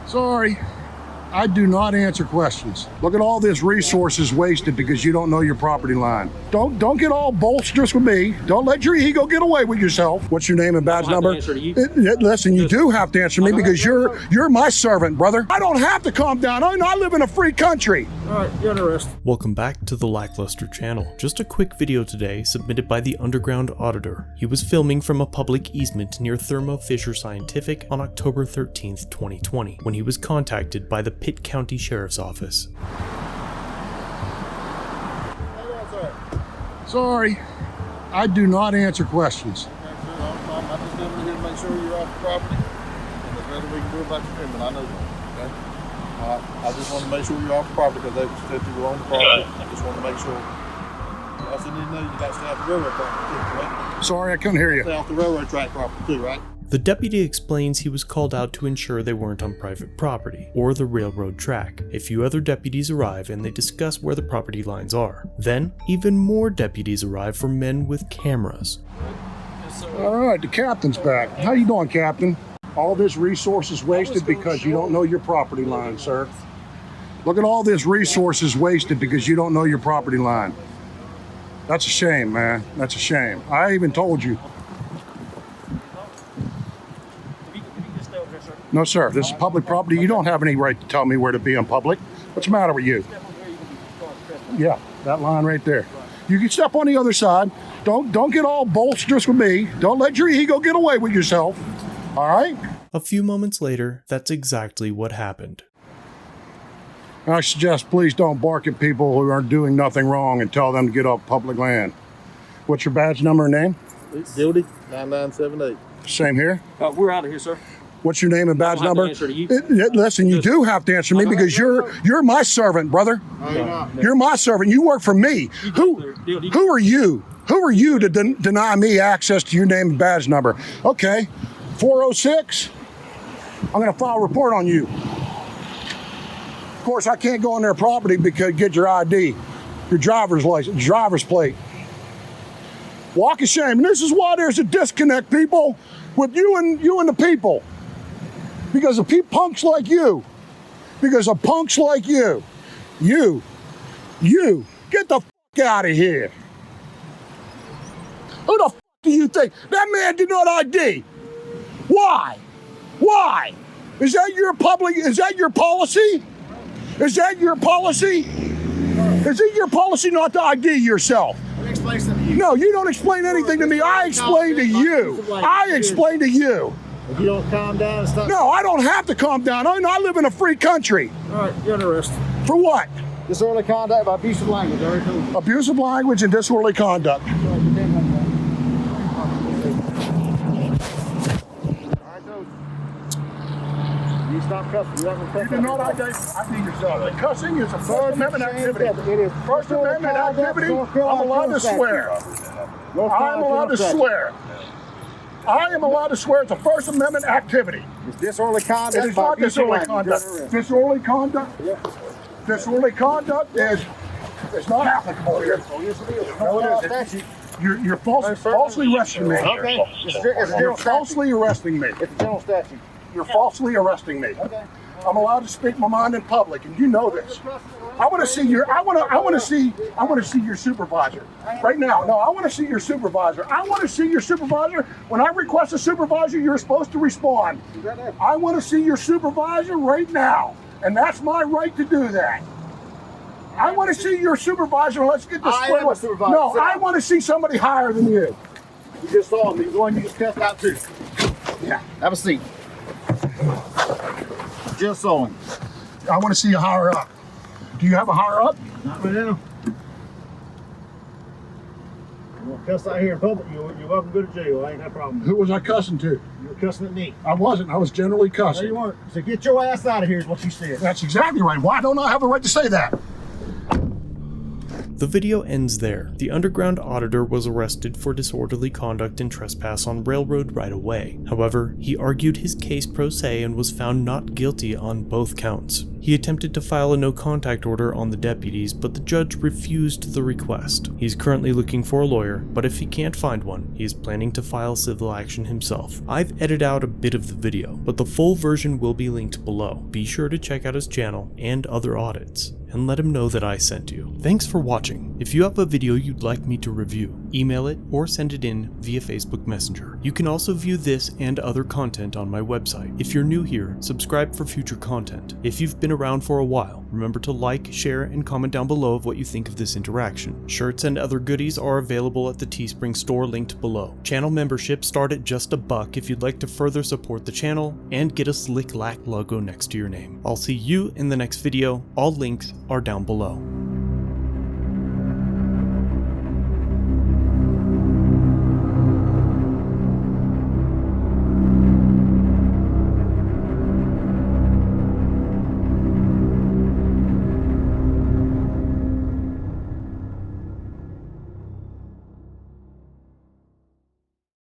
Sorry, I do not answer questions. Look at all this resources wasted because you don't know your property line. Don't get all bolsterous with me. Don't let your ego get away with yourself. What's your name and badge number? Listen, you do have to answer me because you're my servant, brother. I don't have to calm down. I live in a free country. All right, you're under arrest. Welcome back to the Lackluster channel. Just a quick video today submitted by the Underground Auditor. He was filming from a public easement near Thermo Fisher Scientific on October 13th, 2020, when he was contacted by the Pitt County Sheriff's Office. Sorry, I do not answer questions. I'm just coming here to make sure you're off the property, and there's nothing we can do about your criminal. I know that. Okay. I just want to make sure you're off the property because they said you were on the property. I just want to make sure. I also need to know you got to stay off the railroad property too, right? Sorry, I couldn't hear you. Stay off the railroad track property too, right? The deputy explains he was called out to ensure they weren't on private property, or the railroad track. A few other deputies arrive and they discuss where the property lines are. Then, even more deputies arrive from men with cameras. All right, the captain's back. How you doing, Captain? All this resources wasted because you don't know your property line, sir. Look at all this resources wasted because you don't know your property line. That's a shame, man. That's a shame. I even told you. No, sir. This is public property. You don't have any right to tell me where to be in public. What's the matter with you? Yeah, that line right there. You can step on the other side. Don't get all bolsterous with me. Don't let your ego get away with yourself. All right? A few moments later, that's exactly what happened. I suggest please don't bark at people who are doing nothing wrong and tell them to get off public land. What's your badge number and name? Guilty, 9978. Same here. We're out of here, sir. What's your name and badge number? Listen, you Just- do have to answer me because you're my servant, brother. No, you're not. You're my servant. You work for me. Who are you? Who are you to deny me access to your name and badge number? Okay, 406. I'm going to file a report on you. Of course, I can't go on their property because get your ID, your driver's license, driver's plate. Walk of shame. And this is why there's a disconnect, people, with you and the people. Because of punks like you. Because of punks like you. You. Get the fuck out of here. Who the fuck do you think? That man did not ID. Why? Why? Is that your policy? Is that your policy? Is it your policy not to ID yourself? Let me explain something to you. No, you don't explain anything to me. I explain to you. I explain to you. If you don't calm down and stop. No, I don't have to calm down. I live in a free country. All right, you're under arrest. For what? Disorderly conduct by abusive language. I already told you. Abusive language and disorderly conduct. All right, Coach. You stop cussing. You You do not ID yourself. The cussing is a First Amendment activity. It is First Amendment activity, I'm allowed to swear. I'm allowed to swear. I am allowed to swear. It's a First Amendment activity. It's disorderly conduct. It is not disorderly conduct. Disorderly conduct? Yeah. Disorderly conduct is not applicable here. Oh, yes, it is. No, it isn't. You're falsely arresting me. Okay. It's a You're general statute. falsely arresting me. It's a general statute. You're falsely arresting me. Okay. I'm allowed to speak my mind in public, and you know this. I want to see your supervisor right now. No, I want to see your supervisor. I want to see your supervisor. When I request a supervisor, you're supposed to respond. I want to see your supervisor right now, and that's my right to do that. I want to see your supervisor. Let's get this I am a supervisor. No, I want to see somebody higher than you. You just saw me. The one you just cussed out too. Yeah. Have a seat. Just saw him. I want to see you higher up. Do you have a higher up? Not right now. You want to cuss out here in public, you're welcome to go to jail. I ain't got a problem. Who was I cussing to? You were cussing at me. I wasn't. I was generally No, cussing. you weren't. So get your ass out of here is what you said. That's exactly right. Why don't I have the right to say that? The video ends there. The underground auditor was arrested for disorderly conduct and trespass on railroad right-of-way. However, he argued his case pro se and was found not guilty on both counts. He attempted to file a no-contact order on the deputies, but the judge refused the request. He's currently looking for a lawyer, but if he can't find one, he is planning to file civil action himself. I've edited out a bit of the video, but the full version will be linked below. Be sure to check out his channel and other audits, and let him know that I sent you. Thanks for watching. If you have a video you'd like me to review, email it or send it in via Facebook Messenger. You can also view this and other content on my website. If you're new here, subscribe for future content. If you've been around for a while, remember to like, share, and comment down below of what you think of this interaction. Shirts and other goodies are available at the Teespring store linked below. Channel memberships start at just $1 if you'd like to further support the channel and get a slick lack logo next to your name. I'll see you in the next video. All links are down below.